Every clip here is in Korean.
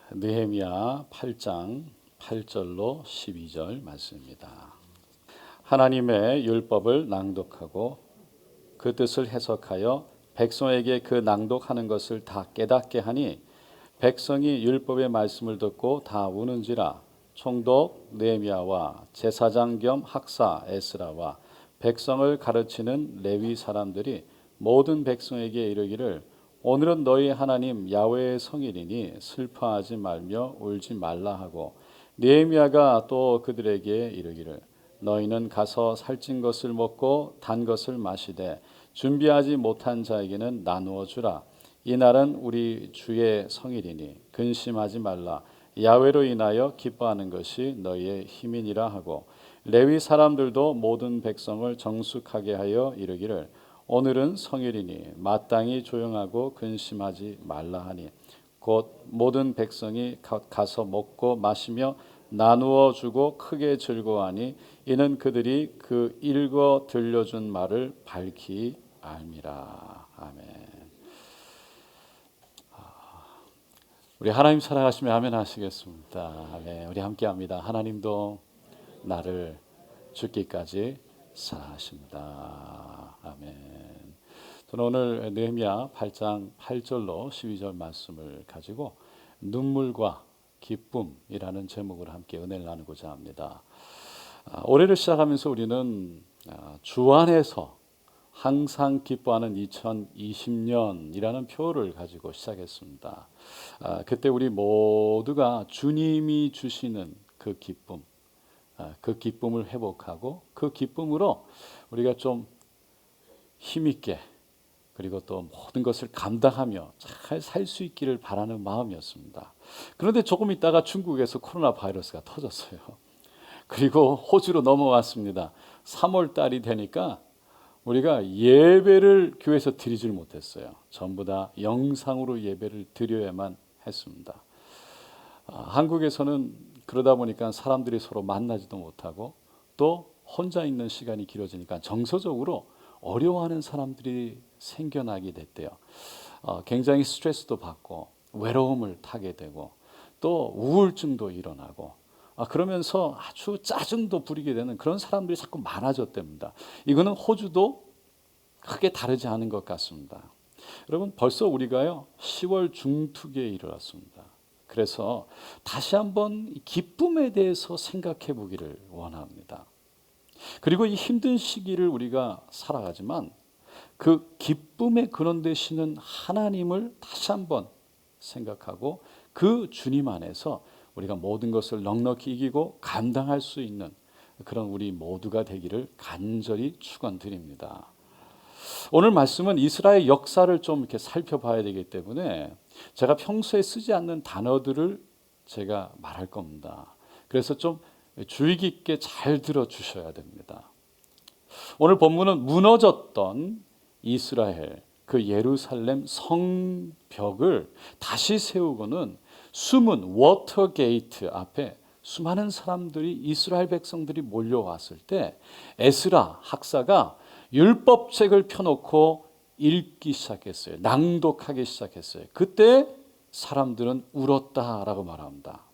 느헤미야 8장 8절로 12절 말씀입니다. 하나님의 율법을 낭독하고 그 뜻을 해석하여 백성에게 그 낭독하는 것을 다 깨닫게 하니 백성이 율법의 말씀을 듣고 다 우는지라. 총독 느헤미야와 제사장 겸 학사 에스라와 백성을 가르치는 레위 사람들이 모든 백성에게 이르기를 오늘은 너희 하나님 야훼의 성일이니 슬퍼하지 말며 울지 말라 하고, 느헤미야가 또 그들에게 이르기를 너희는 가서 살찐 것을 먹고 단 것을 마시되 준비하지 못한 자에게는 나누어 주라. 이날은 우리 주의 성일이니 근심하지 말라. 야훼로 인하여 기뻐하는 것이 너희의 힘이니라 하고, 레위 사람들도 모든 백성을 정숙하게 하여 이르기를 오늘은 성일이니 마땅히 조용하고 근심하지 말라 하니, 곧 모든 백성이 가서 먹고 마시며 나누어 주고 크게 즐거워하니 이는 그들이 그 읽어 들려준 말을 밝히 알미라. 아멘. 우리 하나님 사랑하시면 아멘 하시겠습니다. 아멘. 우리 함께합니다. 하나님도 나를 죽기까지 사랑하십니다. 아멘. 저는 오늘 느헤미야 8장 8절로 12절 말씀을 가지고 눈물과 기쁨이라는 제목으로 함께 은혜를 나누고자 합니다. 올해를 시작하면서 우리는 주 안에서 항상 기뻐하는 2020년이라는 표를 가지고 시작했습니다. 그때 우리 모두가 주님이 주시는 그 기쁨, 그 기쁨을 회복하고 그 기쁨으로 우리가 좀 힘있게 그리고 또 모든 것을 감당하며 잘 살 수 있기를 바라는 마음이었습니다. 그런데 조금 있다가 중국에서 코로나 바이러스가 터졌어요. 그리고 호주로 넘어왔습니다. 3월 달이 되니까 우리가 예배를 교회에서 드리질 못했어요. 전부 다 영상으로 예배를 드려야만 했습니다. 한국에서는 그러다 보니까 사람들이 서로 만나지도 못하고 또 혼자 있는 시간이 길어지니까 정서적으로 어려워하는 사람들이 생겨나게 됐대요. 굉장히 스트레스도 받고 외로움을 타게 되고 또 우울증도 일어나고 그러면서 아주 짜증도 부리게 되는 그런 사람들이 자꾸 많아졌답니다. 이거는 호주도 크게 다르지 않은 것 같습니다. 여러분 벌써 우리가요 10월 중투기에 이르렀습니다. 그래서 다시 한번 기쁨에 대해서 생각해 보기를 원합니다. 그리고 이 힘든 시기를 우리가 살아가지만 그 기쁨의 근원 되시는 하나님을 다시 한번 생각하고 그 주님 안에서 우리가 모든 것을 넉넉히 이기고 감당할 수 있는 그런 우리 모두가 되기를 간절히 축원드립니다. 오늘 말씀은 이스라엘 역사를 좀 이렇게 살펴봐야 되기 때문에 제가 평소에 쓰지 않는 단어들을 제가 말할 겁니다. 그래서 좀 주의 깊게 잘 들어주셔야 됩니다. 오늘 본문은 무너졌던 이스라엘 그 예루살렘 성벽을 다시 세우고는 숨은 워터게이트 앞에 수많은 사람들이 이스라엘 백성들이 몰려왔을 때 에스라 학사가 율법책을 펴놓고 읽기 시작했어요. 낭독하기 시작했어요. 그때 사람들은 울었다라고 말합니다.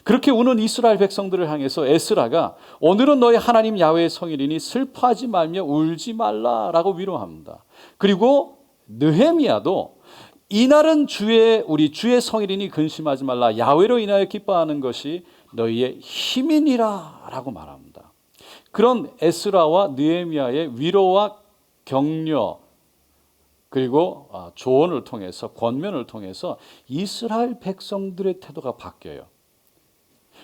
그렇게 우는 이스라엘 백성들을 향해서 에스라가 오늘은 너희 하나님 야훼의 성일이니 슬퍼하지 말며 울지 말라라고 위로합니다. 그리고 느헤미야도 이날은 우리 주의 성일이니 근심하지 말라. 야훼로 인하여 기뻐하는 것이 너희의 힘이니라라고 말합니다. 그런 에스라와 느헤미야의 위로와 격려 그리고 조언을 통해서 권면을 통해서 이스라엘 백성들의 태도가 바뀌어요.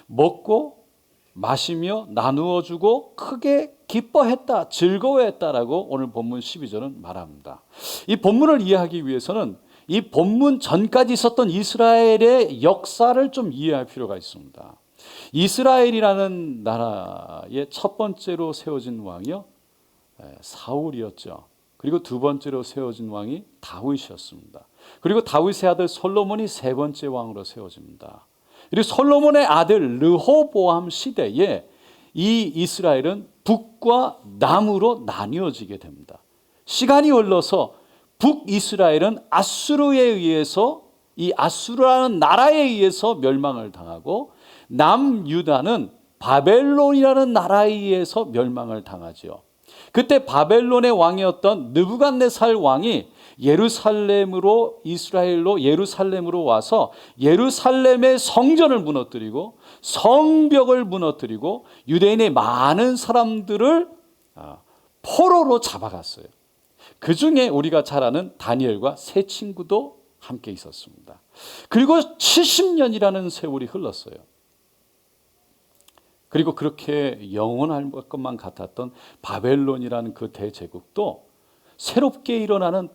먹고 마시며 나누어 주고 크게 기뻐했다, 즐거워했다라고 오늘 본문 12절은 말합니다. 이 본문을 이해하기 위해서는 이 본문 전까지 있었던 이스라엘의 역사를 좀 이해할 필요가 있습니다. 이스라엘이라는 나라의 첫 번째로 세워진 왕이요 사울이었죠. 그리고 두 번째로 세워진 왕이 다윗이었습니다. 그리고 다윗의 아들 솔로몬이 세 번째 왕으로 세워집니다. 그리고 솔로몬의 아들 르호보암 시대에 이 이스라엘은 북과 남으로 나뉘어지게 됩니다. 시간이 흘러서 북이스라엘은 아수르에 의해서 이 아수르라는 나라에 의해서 멸망을 당하고 남유다는 바벨론이라는 나라에 의해서 멸망을 당하지요. 그때 바벨론의 왕이었던 느부갓네살 왕이 예루살렘으로 이스라엘로 예루살렘으로 와서 예루살렘의 성전을 무너뜨리고 성벽을 무너뜨리고 유대인의 많은 사람들을 포로로 잡아갔어요. 그 중에 우리가 잘 아는 다니엘과 세 친구도 함께 있었습니다. 그리고 70년이라는 세월이 흘렀어요. 그리고 그렇게 영원할 것만 같았던 바벨론이라는 그 대제국도 새롭게 일어나는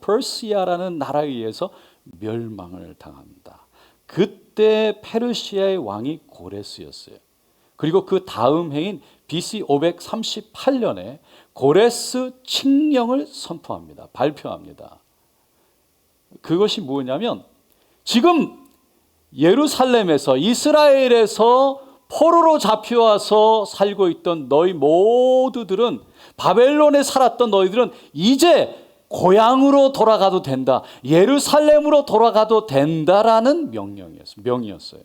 퍼시아라는 나라에 의해서 멸망을 당합니다. 그때 페르시아의 왕이 고레스였어요. 그리고 그 다음 해인 BC 538년에 고레스 칙령을 선포합니다. 발표합니다. 그것이 뭐냐면 지금 예루살렘에서 이스라엘에서 포로로 잡혀와서 살고 있던 너희 모두들은 바벨론에 살았던 너희들은 이제 고향으로 돌아가도 된다. 예루살렘으로 돌아가도 된다라는 명이었어요.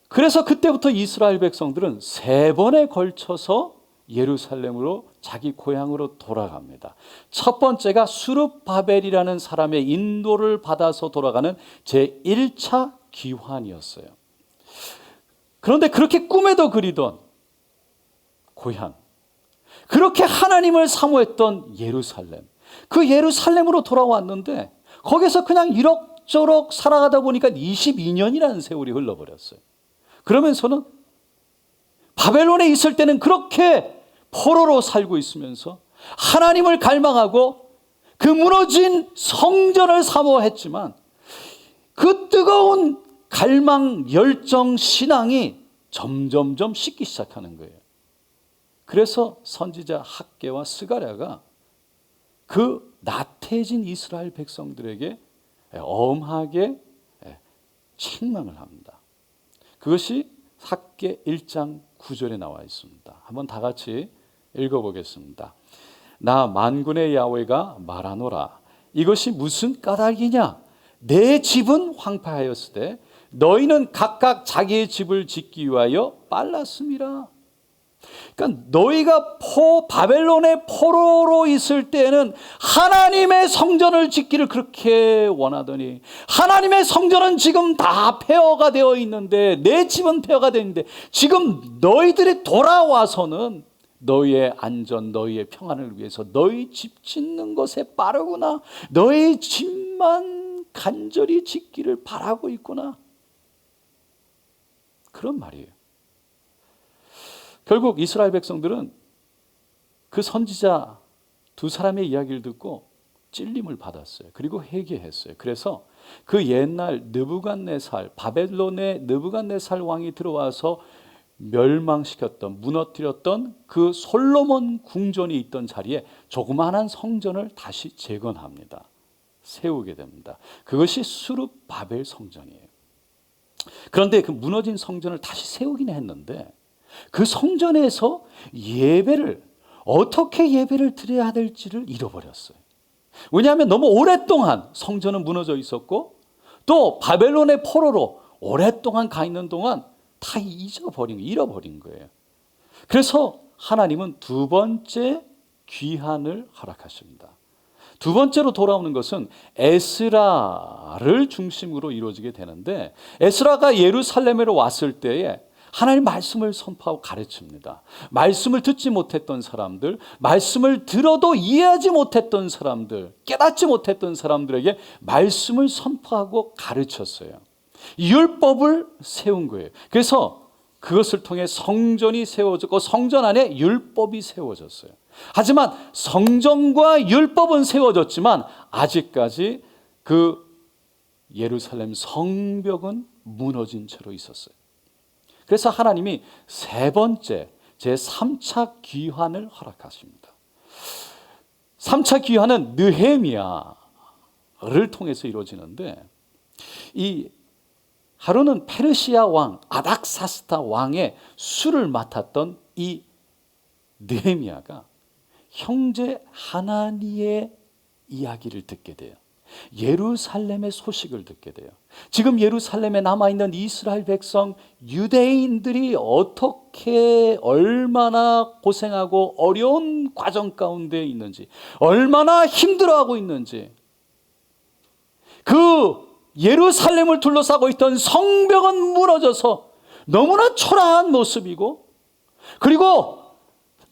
그래서 그때부터 이스라엘 백성들은 3번에 걸쳐서 예루살렘으로 자기 고향으로 돌아갑니다. 첫 번째가 수룹바벨이라는 사람의 인도를 받아서 돌아가는 제1차 귀환이었어요. 그런데 그렇게 꿈에도 그리던 고향, 그렇게 하나님을 사모했던 예루살렘, 그 예루살렘으로 돌아왔는데 거기서 그냥 이럭저럭 살아가다 보니까 22년이라는 세월이 흘러버렸어요. 그러면서는 바벨론에 있을 때는 그렇게 포로로 살고 있으면서 하나님을 갈망하고 그 무너진 성전을 사모했지만 그 뜨거운 갈망, 열정, 신앙이 점점점 식기 시작하는 거예요. 그래서 선지자 학개와 스가랴가 그 나태해진 이스라엘 백성들에게 엄하게 책망을 합니다. 그것이 학개 1장 9절에 나와 있습니다. 한번 다 같이 읽어보겠습니다. 나 만군의 야훼가 말하노라. 이것이 무슨 까닭이냐? 내 집은 황폐하였으되 너희는 각각 자기의 집을 짓기 위하여 빨랐음이라. 그러니까 너희가 바벨론의 포로로 있을 때에는 하나님의 성전을 짓기를 그렇게 원하더니 하나님의 성전은 지금 다 폐허가 되어 있는데 내 집은 폐허가 되어 있는데 지금 너희들이 돌아와서는 너희의 안전, 너희의 평안을 위해서 너희 집 짓는 것에 빠르구나. 너희 집만 간절히 짓기를 바라고 있구나. 그런 말이에요. 결국 이스라엘 백성들은 그 선지자 2사람의 이야기를 듣고 찔림을 받았어요. 그리고 회개했어요. 그래서 그 옛날 바벨론의 느부갓네살 왕이 들어와서 멸망시켰던, 무너뜨렸던 그 솔로몬 궁전이 있던 자리에 조그마한 성전을 다시 재건합니다. 세우게 됩니다. 그것이 수룹바벨 성전이에요. 그런데 그 무너진 성전을 다시 세우긴 했는데 그 성전에서 어떻게 예배를 드려야 될지를 잃어버렸어요. 왜냐하면 너무 오랫동안 성전은 무너져 있었고 또 바벨론의 포로로 오랫동안 가 있는 동안 다 잃어버린 거예요. 그래서 하나님은 2번째 귀환을 허락하십니다. 2번째로 돌아오는 것은 에스라를 중심으로 이루어지게 되는데 에스라가 예루살렘으로 왔을 때에 하나님 말씀을 선포하고 가르칩니다. 말씀을 듣지 못했던 사람들, 말씀을 들어도 이해하지 못했던 사람들, 깨닫지 못했던 사람들에게 말씀을 선포하고 가르쳤어요. 율법을 세운 거예요. 그래서 그것을 통해 성전이 세워졌고 성전 안에 율법이 세워졌어요. 하지만 성전과 율법은 세워졌지만 아직까지 그 예루살렘 성벽은 무너진 채로 있었어요. 그래서 하나님이 3번째 제3차 귀환을 허락하십니다. 3차 귀환은 느헤미야를 통해서 이루어지는데 이 하루는 페르시아 왕 아닥사스다 왕의 수를 맡았던 이 느헤미야가 형제 하나니의 이야기를 듣게 돼요. 예루살렘의 소식을 듣게 돼요. 지금 예루살렘에 남아있는 이스라엘 백성, 유대인들이 어떻게 얼마나 고생하고 어려운 과정 가운데 있는지, 얼마나 힘들어하고 있는지, 그 예루살렘을 둘러싸고 있던 성벽은 무너져서 너무나 초라한 모습이고, 그리고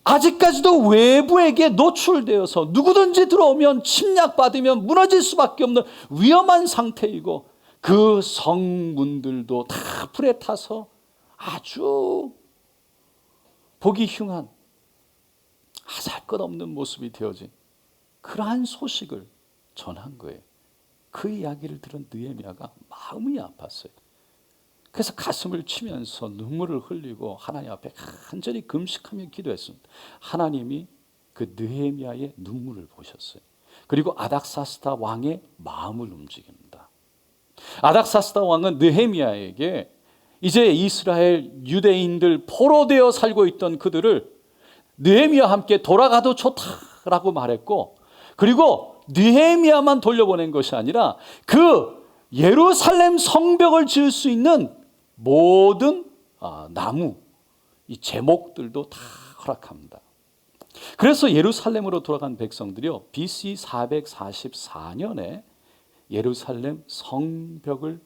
아직까지도 외부에게 노출되어서 누구든지 들어오면 침략받으면 무너질 수밖에 없는 위험한 상태이고, 그 성문들도 다 불에 타서 아주 보기 흉한 아잘것없는 모습이 되어진 그러한 소식을 전한 거예요. 그 이야기를 들은 느헤미야가 마음이 아팠어요. 그래서 가슴을 치면서 눈물을 흘리고 하나님 앞에 간절히 금식하며 기도했습니다. 하나님이 그 느헤미야의 눈물을 보셨어요. 그리고 아닥사스다 왕의 마음을 움직입니다. 아닥사스다 왕은 느헤미야에게 이제 이스라엘 유대인들 포로되어 살고 있던 그들을 느헤미야와 함께 돌아가도 좋다라고 말했고, 그리고 느헤미야만 돌려보낸 것이 아니라 그 예루살렘 성벽을 지을 수 있는 모든 나무, 이 제목들도 다 허락합니다. 그래서 예루살렘으로 돌아간 백성들이요, BC 444년에 예루살렘 성벽을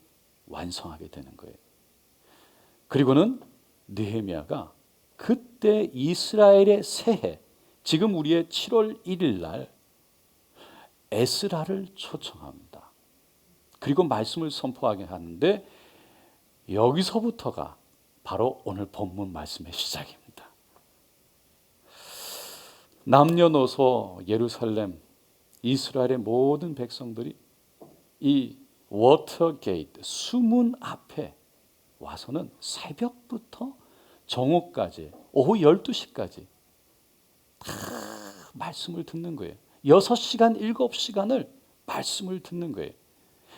완성하게 되는 거예요. 그리고는 느헤미야가 그때 이스라엘의 새해, 지금 우리의 7월 1일 날 에스라를 초청합니다. 그리고 말씀을 선포하게 하는데, 여기서부터가 바로 오늘 본문 말씀의 시작입니다. 남녀노소 예루살렘 이스라엘의 모든 백성들이 이 워터 게이트, 수문 앞에 와서는 새벽부터 정오까지, 오후 12시까지 다 말씀을 듣는 거예요. 6시간, 7시간을 말씀을 듣는 거예요.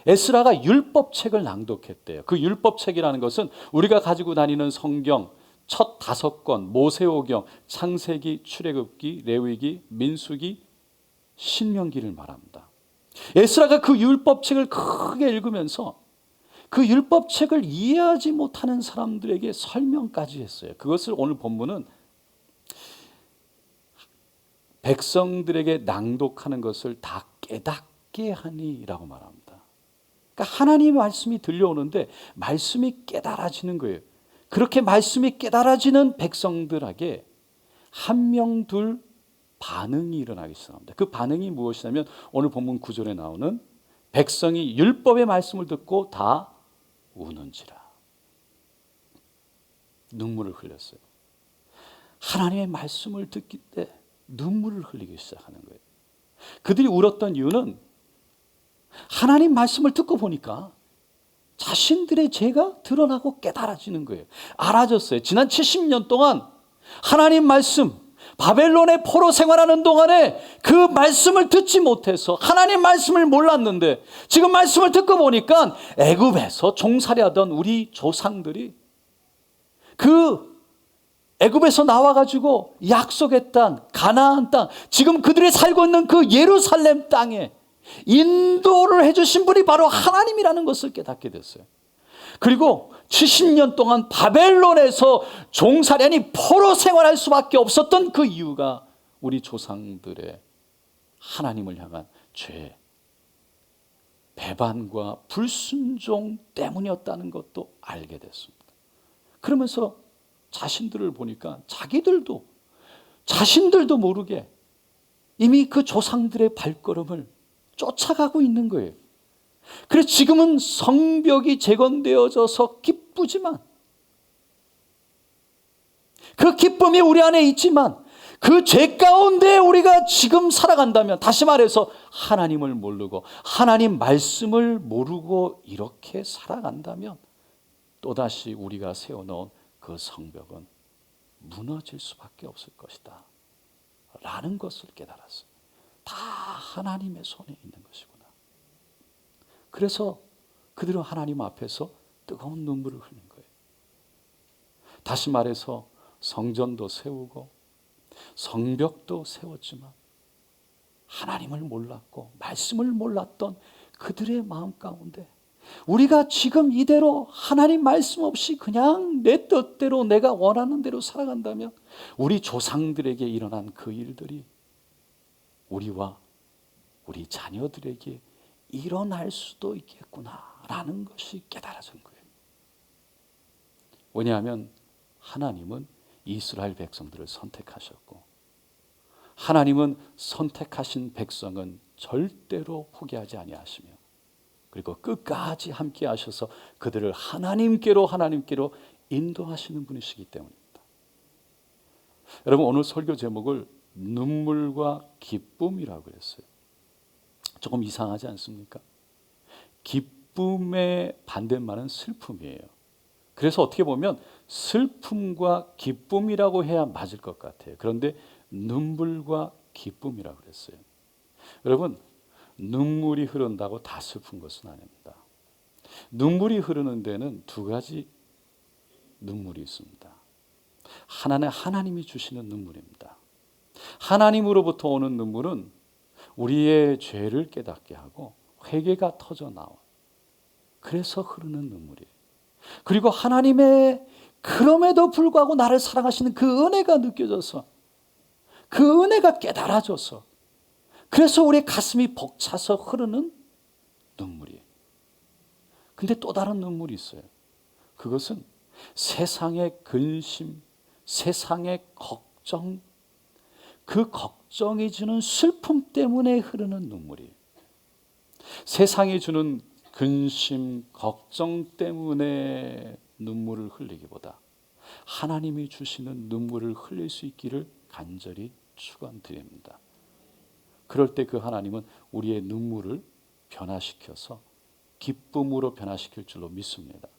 에스라가 율법책을 낭독했대요. 그 율법책이라는 것은 우리가 가지고 다니는 성경 첫 5권, 모세오경, 창세기, 출애굽기, 레위기, 민수기, 신명기를 말합니다. 에스라가 그 율법책을 크게 읽으면서 그 율법책을 이해하지 못하는 사람들에게 설명까지 했어요. 그것을 오늘 본문은 백성들에게 낭독하는 것을 다 깨닫게 하니라고 말합니다. 그러니까 하나님의 말씀이 들려오는데 말씀이 깨달아지는 거예요. 그렇게 말씀이 깨달아지는 백성들에게 한 명 둘 반응이 일어나기 시작합니다. 그 반응이 무엇이냐면 오늘 본문 9절에 나오는 백성이 율법의 말씀을 듣고 다 우는지라. 눈물을 흘렸어요. 하나님의 말씀을 듣기 때 눈물을 흘리기 시작하는 거예요. 그들이 울었던 이유는 하나님 말씀을 듣고 보니까 자신들의 죄가 드러나고 깨달아지는 거예요. 알아졌어요. 지난 70년 동안 하나님 말씀, 바벨론의 포로 생활하는 동안에 그 말씀을 듣지 못해서 하나님 말씀을 몰랐는데, 지금 말씀을 듣고 보니까 애굽에서 종살이하던 우리 조상들이 그 애굽에서 나와가지고 약속의 땅, 가나안 땅, 지금 그들이 살고 있는 그 예루살렘 땅에 인도를 해주신 분이 바로 하나님이라는 것을 깨닫게 됐어요. 그리고 70년 동안 바벨론에서 종살이, 아니 포로 생활할 수밖에 없었던 그 이유가 우리 조상들의 하나님을 향한 죄, 배반과 불순종 때문이었다는 것도 알게 됐습니다. 그러면서 자신들을 보니까 자신들도 모르게 이미 그 조상들의 발걸음을 쫓아가고 있는 거예요. 그래서 지금은 성벽이 재건되어져서 기쁘지만, 그 기쁨이 우리 안에 있지만 그 죄 가운데 우리가 지금 살아간다면, 다시 말해서 하나님을 모르고 하나님 말씀을 모르고 이렇게 살아간다면 또다시 우리가 세워놓은 그 성벽은 무너질 수밖에 없을 것이다 라는 것을 깨달았어요. 다 하나님의 손에 있는 것이구나. 그래서 그들은 하나님 앞에서 뜨거운 눈물을 흘린 거예요. 다시 말해서 성전도 세우고 성벽도 세웠지만 하나님을 몰랐고 말씀을 몰랐던 그들의 마음 가운데 우리가 지금 이대로 하나님 말씀 없이 그냥 내 뜻대로 내가 원하는 대로 살아간다면 우리 조상들에게 일어난 그 일들이 우리와 우리 자녀들에게 일어날 수도 있겠구나라는 것이 깨달아진 거예요. 왜냐하면 하나님은 이스라엘 백성들을 선택하셨고 하나님은 선택하신 백성은 절대로 포기하지 아니하시며 그리고 끝까지 함께 하셔서 그들을 하나님께로 인도하시는 분이시기 때문입니다. 여러분, 오늘 설교 제목을 눈물과 기쁨이라고 했어요. 조금 이상하지 않습니까? 기쁨의 반대말은 슬픔이에요. 그래서 어떻게 보면 슬픔과 기쁨이라고 해야 맞을 것 같아요. 그런데 눈물과 기쁨이라고 그랬어요. 여러분, 눈물이 흐른다고 다 슬픈 것은 아닙니다. 눈물이 흐르는 데는 두 가지 눈물이 있습니다. 하나는 하나님이 주시는 눈물입니다. 하나님으로부터 오는 눈물은 우리의 죄를 깨닫게 하고 회개가 터져 나와. 그래서 흐르는 눈물이에요. 그리고 하나님의 그럼에도 불구하고 나를 사랑하시는 그 은혜가 느껴져서 그 은혜가 깨달아져서 그래서 우리의 가슴이 벅차서 흐르는 눈물이에요. 근데 또 다른 눈물이 있어요. 그것은 세상의 근심, 세상의 걱정, 그 걱정이 주는 슬픔 때문에 흐르는 눈물이에요. 세상이 주는 근심, 걱정 때문에 눈물을 흘리기보다 하나님이 주시는 눈물을 흘릴 수 있기를 간절히 축원드립니다. 그럴 때 그 하나님은 우리의 눈물을 변화시켜서 기쁨으로 변화시킬 줄로 믿습니다.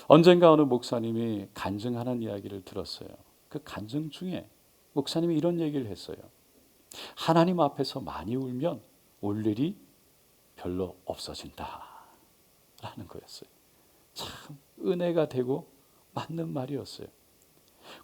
언젠가 어느 목사님이 간증하는 이야기를 들었어요. 그 간증 중에 목사님이 이런 얘기를 했어요. 하나님 앞에서 많이 울면 울 일이 별로 없어진다 라는 거였어요. 참 은혜가 되고 맞는 말이었어요.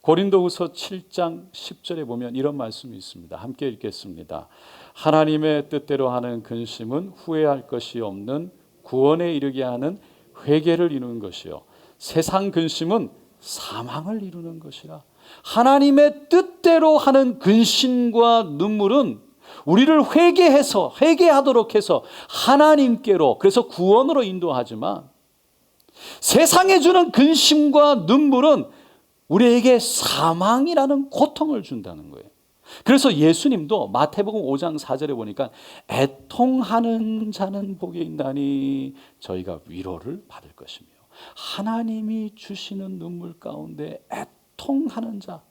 고린도후서 7장 10절에 보면 이런 말씀이 있습니다. 함께 읽겠습니다. 하나님의 뜻대로 하는 근심은 후회할 것이 없는 구원에 이르게 하는 회개를 이루는 것이요 세상 근심은 사망을 이루는 것이라. 하나님의 뜻대로 하는 근심과 눈물은 우리를 회개하도록 해서 하나님께로, 그래서 구원으로 인도하지만 세상에 주는 근심과 눈물은 우리에게 사망이라는 고통을 준다는 거예요. 그래서 예수님도 마태복음 5장 4절에 보니까 애통하는 자는 복이 있나니 저희가 위로를 받을 것이며 하나님이 주시는 눈물 가운데 애통하는 자,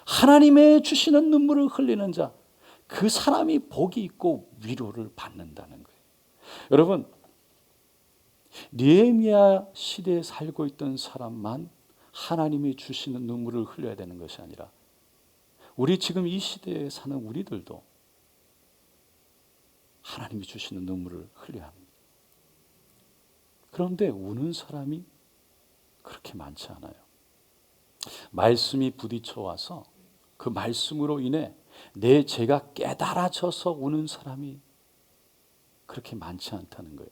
하나님의 주시는 눈물을 흘리는 자, 그 사람이 복이 있고 위로를 받는다는 거예요. 여러분, 느헤미야 시대에 살고 있던 사람만 하나님이 주시는 눈물을 흘려야 되는 것이 아니라 우리 지금 이 시대에 사는 우리들도 하나님이 주시는 눈물을 흘려야 합니다. 그런데 우는 사람이 그렇게 많지 않아요. 말씀이 부딪혀 와서 그 말씀으로 인해 내 죄가 깨달아져서 우는 사람이 그렇게 많지 않다는 거예요.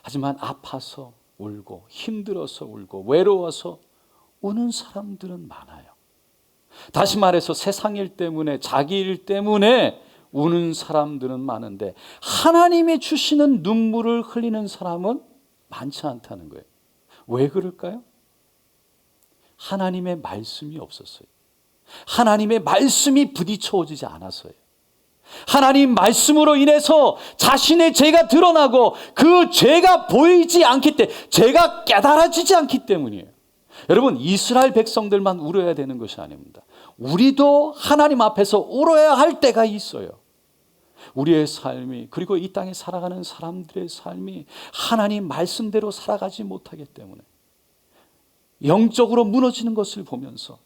하지만 아파서 울고 힘들어서 울고 외로워서 우는 사람들은 많아요. 다시 말해서 세상 일 때문에 자기 일 때문에 우는 사람들은 많은데 하나님이 주시는 눈물을 흘리는 사람은 많지 않다는 거예요. 왜 그럴까요? 하나님의 말씀이 없었어요. 하나님의 말씀이 부딪혀오지 않았어요. 하나님 말씀으로 인해서 자신의 죄가 드러나고 그 죄가 보이지 않기 때문에, 죄가 깨달아지지 않기 때문이에요. 여러분, 이스라엘 백성들만 울어야 되는 것이 아닙니다. 우리도 하나님 앞에서 울어야 할 때가 있어요. 우리의 삶이, 그리고 이 땅에 살아가는 사람들의 삶이 하나님 말씀대로 살아가지 못하기 때문에 영적으로 무너지는 것을 보면서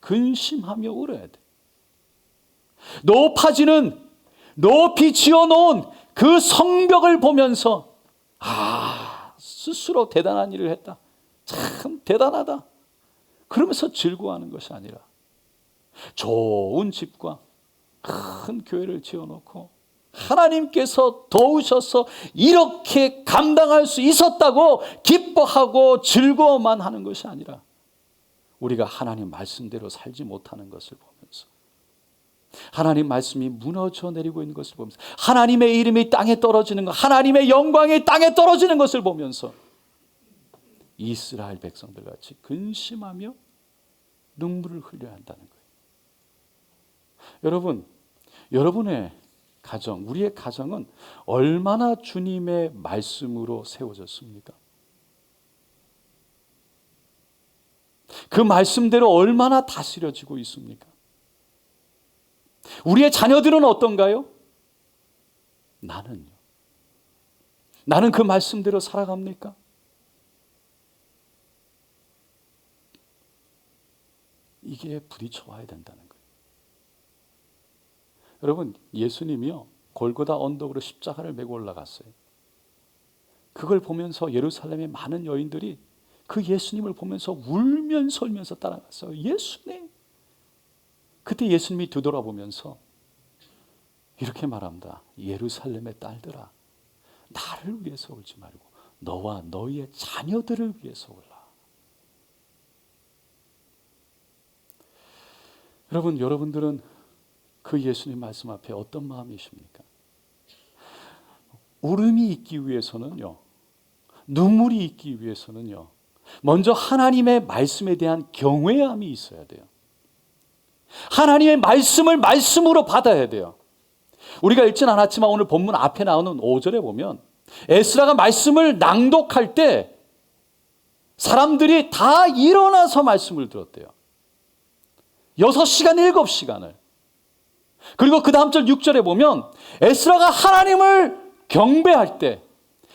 근심하며 울어야 돼. 높이 지어놓은 그 성벽을 보면서 스스로 대단한 일을 했다, 참 대단하다, 그러면서 즐거워하는 것이 아니라 좋은 집과 큰 교회를 지어놓고 하나님께서 도우셔서 이렇게 감당할 수 있었다고 기뻐하고 즐거워만 하는 것이 아니라 우리가 하나님 말씀대로 살지 못하는 것을 보면서, 하나님 말씀이 무너져 내리고 있는 것을 보면서, 하나님의 이름이 땅에 떨어지는 것, 하나님의 영광이 땅에 떨어지는 것을 보면서 이스라엘 백성들 같이 근심하며 눈물을 흘려야 한다는 거예요. 여러분, 여러분의 가정, 우리의 가정은 얼마나 주님의 말씀으로 세워졌습니까? 그 말씀대로 얼마나 다스려지고 있습니까? 우리의 자녀들은 어떤가요? 나는요? 나는 그 말씀대로 살아갑니까? 이게 부딪혀와야 된다는 거예요. 여러분, 예수님이요, 골고다 언덕으로 십자가를 메고 올라갔어요. 그걸 보면서 예루살렘의 많은 여인들이 그 예수님을 보면서 울면서 울면서 따라갔어요. 예수님. 그때 예수님이 뒤돌아보면서 이렇게 말합니다. 예루살렘의 딸들아, 나를 위해서 울지 말고 너와 너희의 자녀들을 위해서 울라. 여러분, 여러분들은 그 예수님 말씀 앞에 어떤 마음이십니까? 울음이 있기 위해서는요, 눈물이 있기 위해서는요, 먼저 하나님의 말씀에 대한 경외함이 있어야 돼요. 하나님의 말씀을 말씀으로 받아야 돼요. 우리가 읽진 않았지만 오늘 본문 앞에 나오는 5절에 보면 에스라가 말씀을 낭독할 때 사람들이 다 일어나서 말씀을 들었대요. 6시간, 7시간을. 그리고 그 다음 절 6절에 보면 에스라가 하나님을 경배할 때,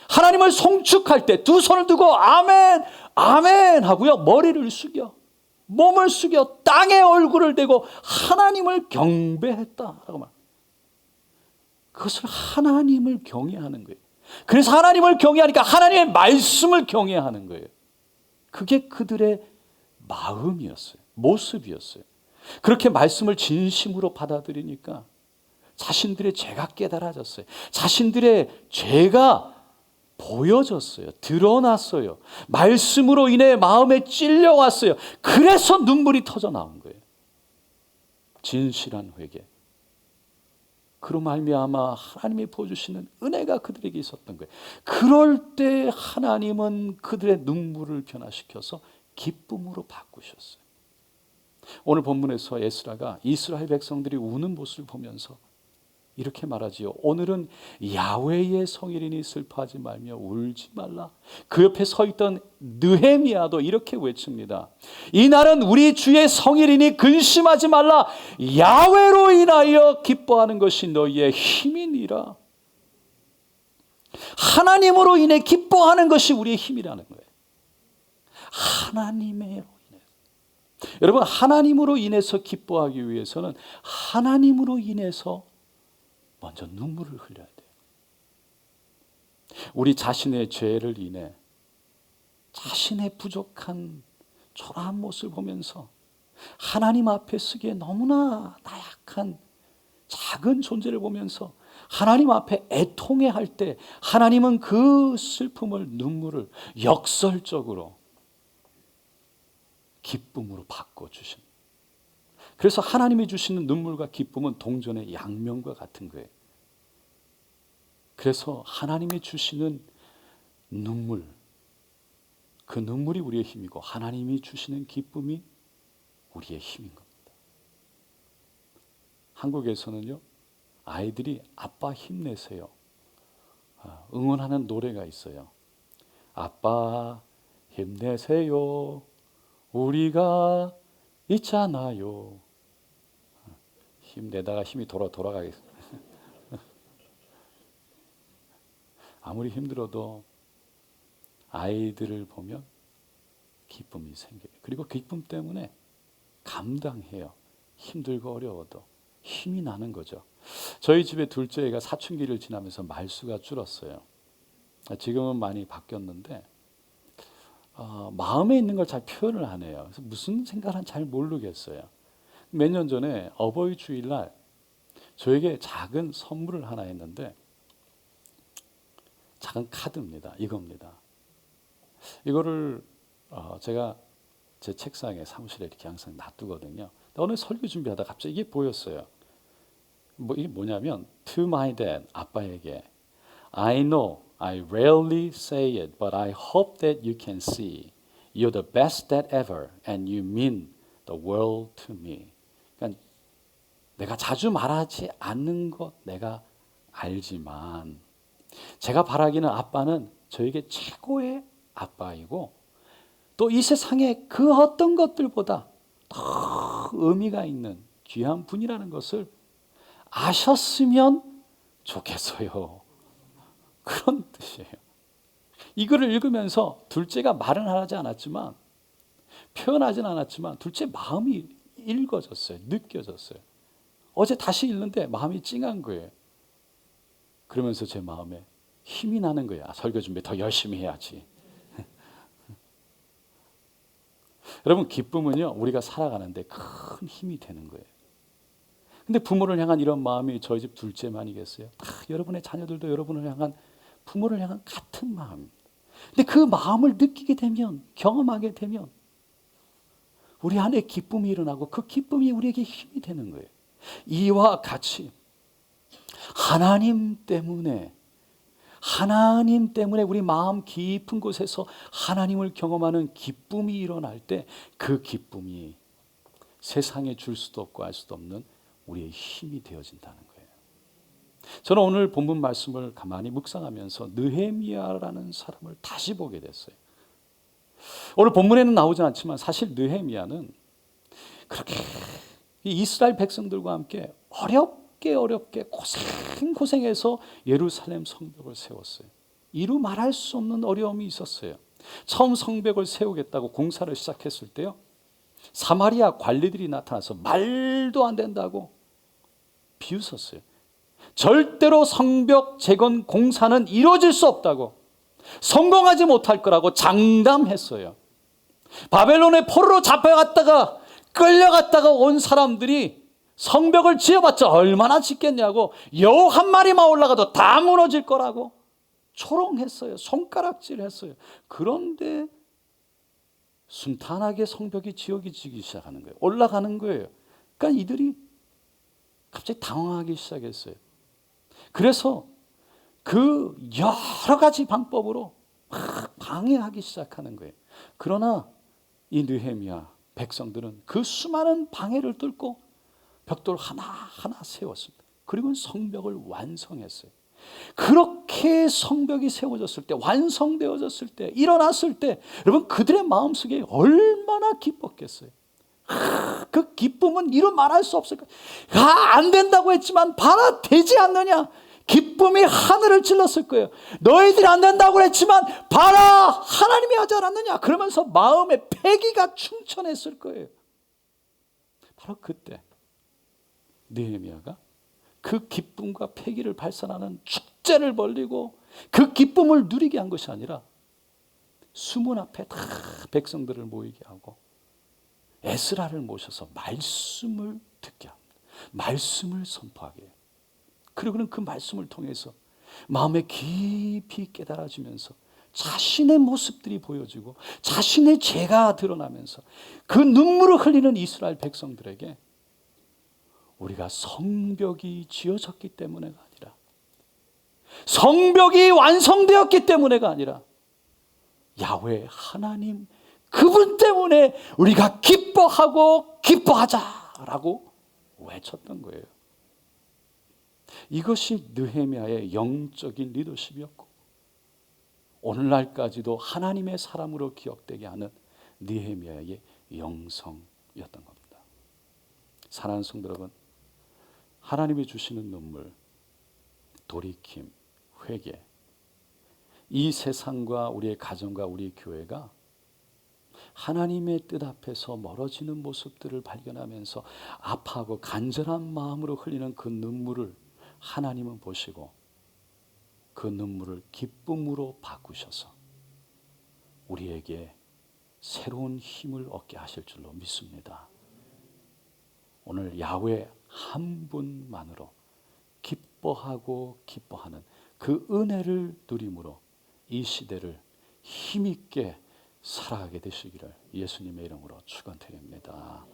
하나님을 송축할 때 두 손을 들고 아멘, 아멘 하고요, 머리를 숙여, 몸을 숙여 땅에 얼굴을 대고 하나님을 경배했다라고 말. 그것을 하나님을 경외하는 거예요. 그래서 하나님을 경외하니까 하나님의 말씀을 경외하는 거예요. 그게 그들의 마음이었어요. 모습이었어요. 그렇게 말씀을 진심으로 받아들이니까 자신들의 죄가 깨달아졌어요. 자신들의 죄가 보여졌어요. 드러났어요. 말씀으로 인해 마음에 찔려왔어요. 그래서 눈물이 터져 나온 거예요. 진실한 회개. 그로 말미암아 하나님이 보여주시는 은혜가 그들에게 있었던 거예요. 그럴 때 하나님은 그들의 눈물을 변화시켜서 기쁨으로 바꾸셨어요. 오늘 본문에서 에스라가 이스라엘 백성들이 우는 모습을 보면서 이렇게 말하지요. 오늘은 야훼의 성일이니 슬퍼하지 말며 울지 말라. 그 옆에 서 있던 느헤미야도 이렇게 외칩니다. 이날은 우리 주의 성일이니 근심하지 말라. 야훼로 인하여 기뻐하는 것이 너희의 힘이니라. 하나님으로 인해 기뻐하는 것이 우리의 힘이라는 거예요. 하나님으로 인해. 여러분, 하나님으로 인해서 기뻐하기 위해서는 하나님으로 인해서 먼저 눈물을 흘려야 돼요. 우리 자신의 죄를 인해 자신의 부족한 초라한 모습을 보면서 하나님 앞에 서기에 너무나 나약한 작은 존재를 보면서 하나님 앞에 애통해 할 때 하나님은 그 슬픔을, 눈물을 역설적으로 기쁨으로 바꿔주십니다. 그래서 하나님이 주시는 눈물과 기쁨은 동전의 양면과 같은 거예요. 그래서 하나님이 주시는 눈물, 그 눈물이 우리의 힘이고 하나님이 주시는 기쁨이 우리의 힘인 겁니다. 한국에서는요, 아이들이 아빠 힘내세요, 응원하는 노래가 있어요. 아빠 힘내세요, 우리가 있잖아요. 힘내다가 힘이 돌아가겠어. 아무리 힘들어도 아이들을 보면 기쁨이 생겨요. 그리고 기쁨 때문에 감당해요. 힘들고 어려워도 힘이 나는 거죠. 저희 집에 둘째 애가 사춘기를 지나면서 말수가 줄었어요. 지금은 많이 바뀌었는데 마음에 있는 걸 잘 표현을 안 해요. 그래서 무슨 생각을 하는지 잘 모르겠어요. 몇 년 전에 어버이 주일날 저에게 작은 선물을 하나 했는데 작은 카드입니다. 이겁니다. 이거를 제가 제 책상에 사무실에 이렇게 항상 놔두거든요. 어느 설교 준비하다 갑자기 이게 보였어요. 이게 뭐냐면 To my dad, 아빠에게 I know I rarely say it, but I hope that you can see you're the best dad ever and you mean the world to me. 그러니까 내가 자주 말하지 않는 것 내가 알지만 제가 바라기는 아빠는 저에게 최고의 아빠이고 또 이 세상의 그 어떤 것들보다 더 의미가 있는 귀한 분이라는 것을 아셨으면 좋겠어요. 그런 뜻이에요. 이거를 읽으면서 둘째가 말은 하지 않았지만 표현하진 않았지만 둘째 마음이 읽어졌어요. 느껴졌어요. 어제 다시 읽는데 마음이 찡한 거예요. 그러면서 제 마음에 힘이 나는 거야. 설교 준비 더 열심히 해야지. 여러분 기쁨은요 우리가 살아가는데 큰 힘이 되는 거예요. 근데 부모를 향한 이런 마음이 저희 집 둘째만이겠어요? 다 여러분의 자녀들도 여러분을 향한 부모를 향한 같은 마음입니다. 근데 그 마음을 느끼게 되면 경험하게 되면 우리 안에 기쁨이 일어나고 그 기쁨이 우리에게 힘이 되는 거예요. 이와 같이 하나님 때문에 우리 마음 깊은 곳에서 하나님을 경험하는 기쁨이 일어날 때 그 기쁨이 세상에 줄 수도 없고 알 수도 없는 우리의 힘이 되어진다는 거예요. 저는 오늘 본문 말씀을 가만히 묵상하면서 느헤미야라는 사람을 다시 보게 됐어요. 오늘 본문에는 나오지 않지만 사실 느헤미야는 그렇게 이스라엘 백성들과 함께 어렵게 고생해서 예루살렘 성벽을 세웠어요. 이루 말할 수 없는 어려움이 있었어요. 처음 성벽을 세우겠다고 공사를 시작했을 때요. 사마리아 관리들이 나타나서 말도 안 된다고 비웃었어요. 절대로 성벽 재건 공사는 이루어질 수 없다고 성공하지 못할 거라고 장담했어요. 바벨론의 포로로 잡혀갔다가 끌려갔다가 온 사람들이 성벽을 지어봤자 얼마나 짓겠냐고 여우 한 마리만 올라가도 다 무너질 거라고 초롱했어요. 손가락질했어요. 그런데 순탄하게 성벽이 지어지기 시작하는 거예요. 올라가는 거예요. 그러니까 이들이 갑자기 당황하기 시작했어요. 그래서 그 여러 가지 방법으로 막 방해하기 시작하는 거예요. 그러나 이 느헤미야 백성들은 그 수많은 방해를 뚫고 벽돌 하나하나 세웠습니다. 그리고 성벽을 완성했어요. 그렇게 성벽이 세워졌을 때, 완성되어졌을 때, 일어났을 때 여러분 그들의 마음속에 얼마나 기뻤겠어요. 그 기쁨은 이루 말할 수 없을 거예요. 안 된다고 했지만 봐라 되지 않느냐. 기쁨이 하늘을 찔렀을 거예요. 너희들이 안 된다고 했지만 봐라 하나님이 하지 않았느냐. 그러면서 마음의 패기가 충천했을 거예요. 바로 그때 느헤미야가 그 기쁨과 패기를 발산하는 축제를 벌리고 그 기쁨을 누리게 한 것이 아니라 수문 앞에 다 백성들을 모이게 하고 에스라를 모셔서 말씀을 듣게 합니다. 말씀을 선포하게 해요. 그리고는 그 말씀을 통해서 마음에 깊이 깨달아지면서 자신의 모습들이 보여지고 자신의 죄가 드러나면서 그 눈물을 흘리는 이스라엘 백성들에게 우리가 성벽이 지어졌기 때문에가 아니라 성벽이 완성되었기 때문에가 아니라 야훼 하나님 그분 때문에 우리가 기뻐하고 기뻐하자라고 외쳤던 거예요. 이것이 느헤미야의 영적인 리더십이었고 오늘날까지도 하나님의 사람으로 기억되게 하는 느헤미야의 영성이었던 겁니다. 사랑하는 성도 여러분, 하나님이 주시는 눈물, 돌이킴, 회개, 이 세상과 우리의 가정과 우리의 교회가 하나님의 뜻 앞에서 멀어지는 모습들을 발견하면서 아파하고 간절한 마음으로 흘리는 그 눈물을 하나님은 보시고 그 눈물을 기쁨으로 바꾸셔서 우리에게 새로운 힘을 얻게 하실 줄로 믿습니다. 오늘 야훼 한 분만으로 예뻐하고 기뻐하는 그 은혜를 누림으로 이 시대를 힘있게 살아가게 되시기를 예수님의 이름으로 축원드립니다.